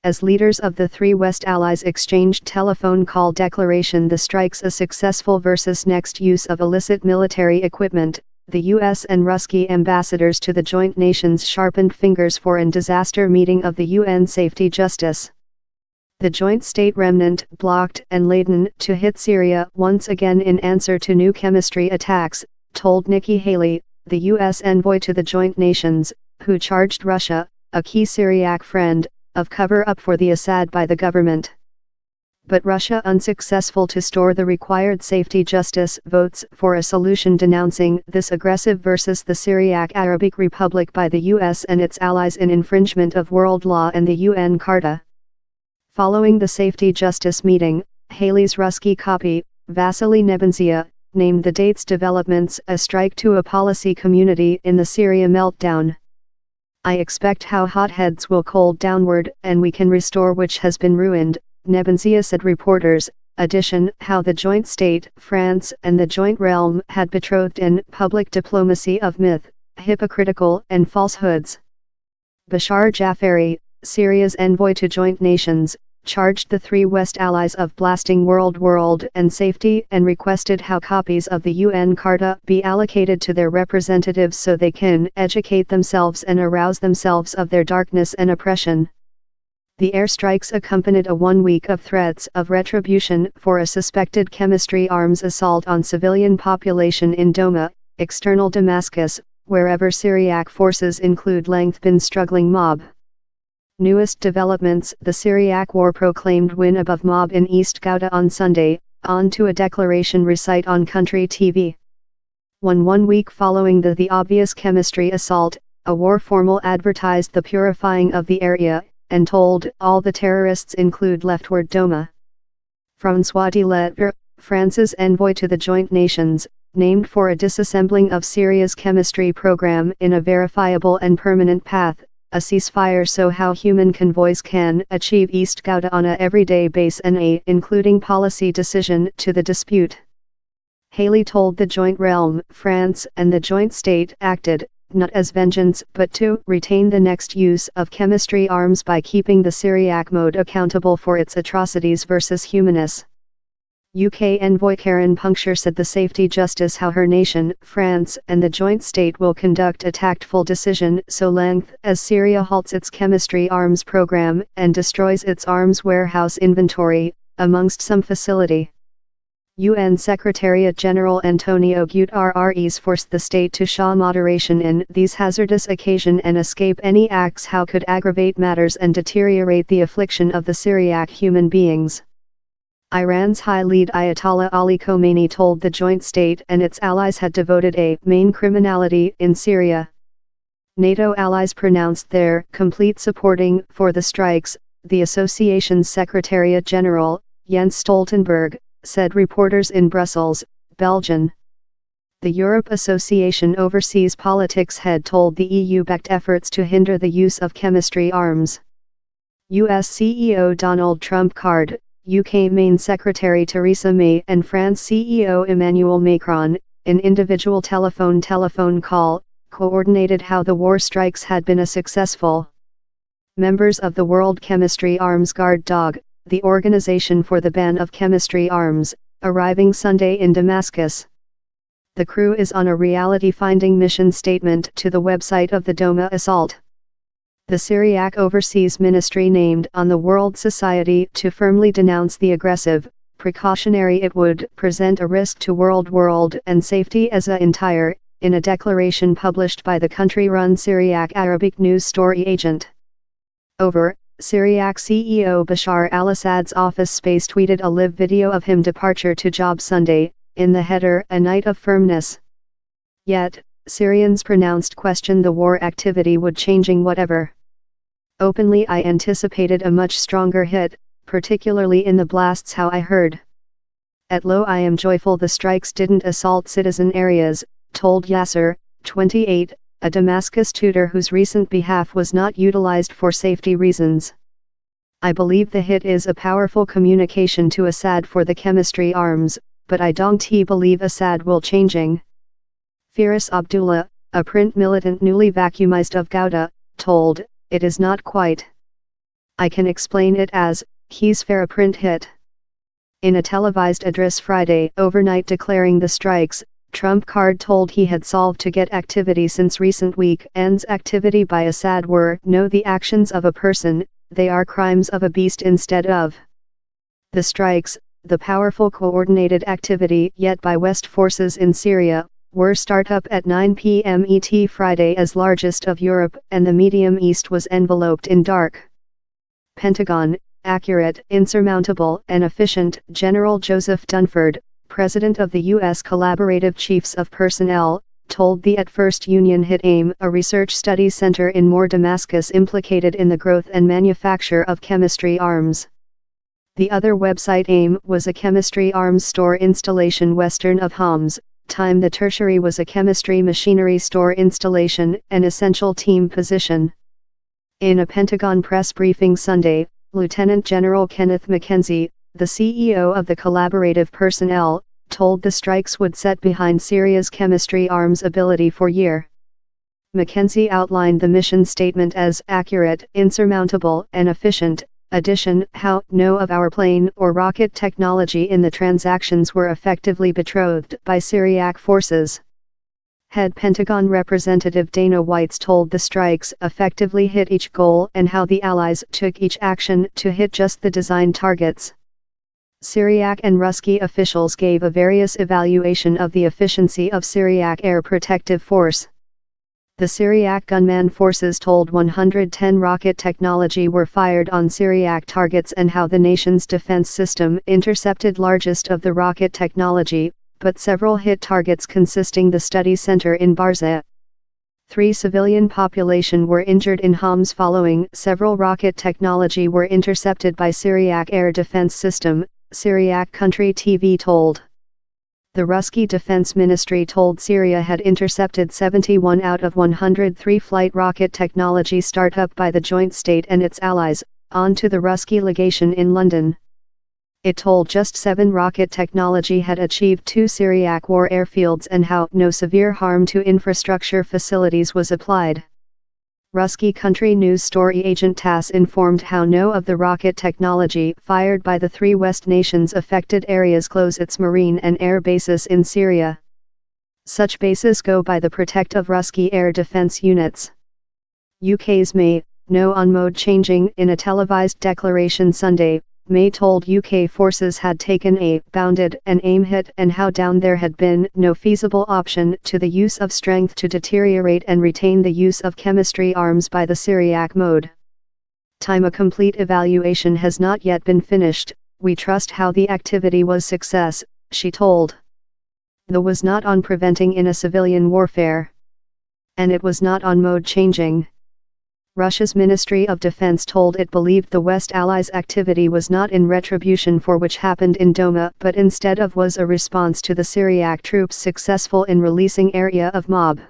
As leaders of the three West allies exchanged telephone call declaration the strikes a successful versus next use of illicit military equipment, the U.S. and Ruski ambassadors to the joint nations sharpened fingers for an disaster meeting of the UN Safety Justice. The joint state remnant blocked and laden to hit Syria once again in answer to new chemistry attacks, told Nikki Haley, the U.S. envoy to the joint nations, who charged Russia, a key Syriac friend, of cover-up for the Assad by the government. But Russia unsuccessful to store the required safety justice votes for a solution denouncing this aggressive versus the Syriac Arabic Republic by the U.S. and its allies in infringement of world law and the UN Charta. Following the safety justice meeting, Haley's Ruski copy, Vasily Nebenzia, named the date's developments a strike to a policy community in the Syria meltdown. I expect how hotheads will cool downward and we can restore which has been ruined, Nebenzia said reporters, addition how the joint state, France and the joint realm had betrothed in public diplomacy of myth, hypocritical and falsehoods. Bashar Jafari, Syria's envoy to joint nations, charged the three West allies of blasting world and safety and requested how copies of the UN Charta be allocated to their representatives so they can educate themselves and arouse themselves of their darkness and oppression. The airstrikes accompanied a 1 week of threats of retribution for a suspected chemistry arms assault on civilian population in Douma, external Damascus, wherever Syriac forces include been struggling mob. Newest developments: the Syriac war proclaimed win above mob in East Ghouta on Sunday, on to a declaration recite on country TV. 1 week following the obvious chemistry assault, a war formal advertised the purifying of the area, and told all the terrorists include leftward Douma. François de Lettre, France's envoy to the joint nations, named for a disassembling of Syria's chemistry program in a verifiable and permanent path, a ceasefire so how human convoys can achieve East Ghouta on a everyday base and including policy decision to the dispute. Haley told the joint realm, France and the joint state acted, not as vengeance but to retain the next use of chemistry arms by keeping the Syriac mode accountable for its atrocities versus humanness. UK envoy Karen Puncture said the safety justice how her nation, France and the joint state will conduct a tactful decision so long as Syria halts its chemistry arms program and destroys its arms warehouse inventory, amongst some facility. UN Secretariat General Antonio Guterres forced the state to show moderation in these hazardous occasions and escape any acts how could aggravate matters and deteriorate the affliction of the Syriac human beings. Iran's high lead Ayatollah Ali Khomeini told the joint state and its allies had devoted a main criminality in Syria. NATO allies pronounced their complete supporting for the strikes, the association's Secretariat General, Jens Stoltenberg, said reporters in Brussels, Belgium. The Europe Association Overseas Politics head told the EU-backed efforts to hinder the use of chemistry arms. US CEO Donald Trump card, UK Main Secretary Theresa May and France CEO Emmanuel Macron, in individual telephone call, coordinated how the war strikes had been a successful. Members of the World Chemistry Arms Guard DOG, the Organization for the Ban of Chemistry Arms, arriving Sunday in Damascus. The crew is on a reality-finding mission statement to the website of the Douma assault. The Syriac Overseas Ministry named on the World Society to firmly denounce the aggressive, precautionary it would present a risk to world and safety as a entire, in a declaration published by the country-run Syriac Arabic news story agent. Over, Syriac CEO Bashar al-Assad's office space tweeted a live video of him departure to job Sunday, in the header a night of firmness. Yet, Syrians pronounced question the war activity would changing whatever. Openly I anticipated a much stronger hit, particularly in the blasts how I heard. At low I am joyful the strikes didn't assault citizen areas, told Yasser, 28, a Damascus tutor whose recent behalf was not utilized for safety reasons. I believe the hit is a powerful communication to Assad for the chemistry arms, but I don't believe Assad will changing. Firas Abdullah, a print militant newly vacuumized of Ghouta, told, it is not quite. I can explain it as, he's fair a print hit. In a televised address Friday overnight declaring the strikes, Trump card told he had solved to get activity since recent weekend's activity by Assad were no the actions of a person, they are crimes of a beast instead of. The strikes, the powerful coordinated activity yet by West forces in Syria, were start up at 9 p.m. ET Friday as largest of Europe and the Medium East was enveloped in dark. Pentagon, accurate, insurmountable and efficient. General Joseph Dunford, president of the U.S. Collaborative Chiefs of Personnel, told the At First Union hit AIM, a research study center in Moore Damascus implicated in the growth and manufacture of chemistry arms. The other website AIM was a chemistry arms store installation western of Homs. Time the tertiary was a chemistry machinery store installation, an essential team position. In a Pentagon press briefing Sunday, Lieutenant General Kenneth McKenzie, the CEO of the Collaborative Personnel, told the strikes would set behind Syria's chemistry arms ability for year. McKenzie outlined the mission statement as accurate, insurmountable, and efficient. Addition, how no of our plane or rocket technology in the transactions were effectively betrothed by Syriac forces. Head Pentagon Representative Dana Whites told the strikes effectively hit each goal and how the Allies took each action to hit just the designed targets. Syriac and Ruski officials gave a various evaluation of the efficiency of Syriac Air Protective Force. The Syriac gunman forces told 110 rocket technology were fired on Syriac targets and how the nation's defense system intercepted largest of the rocket technology, but several hit targets consisting the study center in Barza. 3 civilian population were injured in Homs following several rocket technology were intercepted by Syriac air defense system, Syriac country TV told. The Ruski Defense Ministry told Syria had intercepted 71 out of 103 flight rocket technology startup by the joint state and its allies, onto the Ruski legation in London. It told just 7 rocket technology had achieved 2 Syriac war airfields and how no severe harm to infrastructure facilities was applied. Ruski country news story agent TASS informed how no of the rocket technology fired by the 3 West nations affected areas close its marine and air bases in Syria. Such bases go by the protect of Ruski air defense units. UK's May, no on mode changing. In a televised declaration Sunday, May told UK forces had taken a bounded and aim hit and how down there had been no feasible option to the use of strength to deteriorate and retain the use of chemistry arms by the Syriac mode. Time a complete evaluation has not yet been finished, we trust how the activity was success, she told. The was not on preventing in a civilian warfare. And it was not on mode changing. Russia's Ministry of Defense told it believed the West Allies' activity was not in retribution for which happened in Doma but instead of was a response to the Syriac troops successful in releasing area of mob.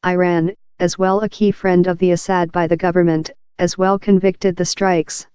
Iran, as well a key friend of the Assad by the government, as well convicted the strikes.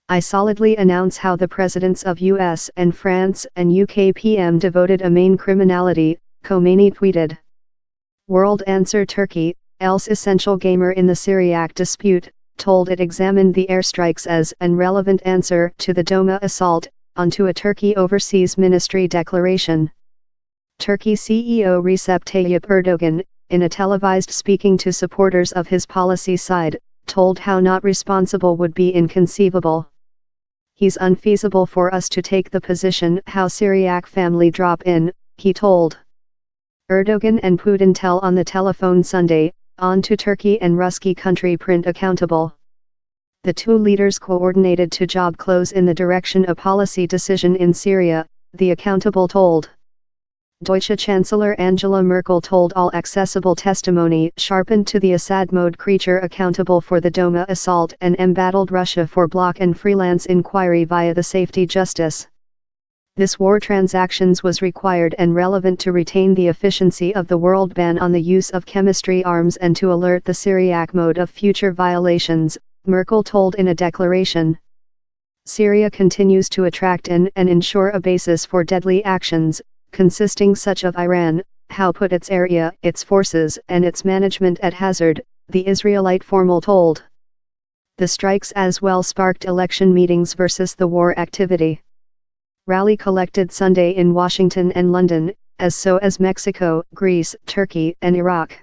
I solidly announce how the presidents of US and France and UK PM devoted a main criminality, Khomeini tweeted. World answer Turkey, else essential gamer in the Syriac dispute, told it examined the airstrikes as an relevant answer to the Doma assault, onto a Turkey Overseas Ministry declaration. Turkey CEO Recep Tayyip Erdogan, in a televised speaking to supporters of his policy side, told how not responsible would be inconceivable. He's unfeasible for us to take the position how Syriac family drop in, he told. Erdogan and Putin tell on the telephone Sunday, on to Turkey and Ruski country print accountable. The 2 leaders coordinated to job close in the direction a policy decision in Syria, the accountable told. Deutsche Chancellor Angela Merkel told all accessible testimony sharpened to the Assad mode creature accountable for the Doma assault and embattled Russia for block and freelance inquiry via the safety justice. This war transactions was required and relevant to retain the efficiency of the world ban on the use of chemistry arms and to alert the Syriac mode of future violations, Merkel told in a declaration. Syria continues to attract and ensure a basis for deadly actions, consisting such of Iran, how put its area, its forces and its management at hazard, the Israelite formal told. The strikes as well sparked election meetings versus the war activity. Rally collected Sunday in Washington and London, as so as Mexico, Greece, Turkey, and Iraq.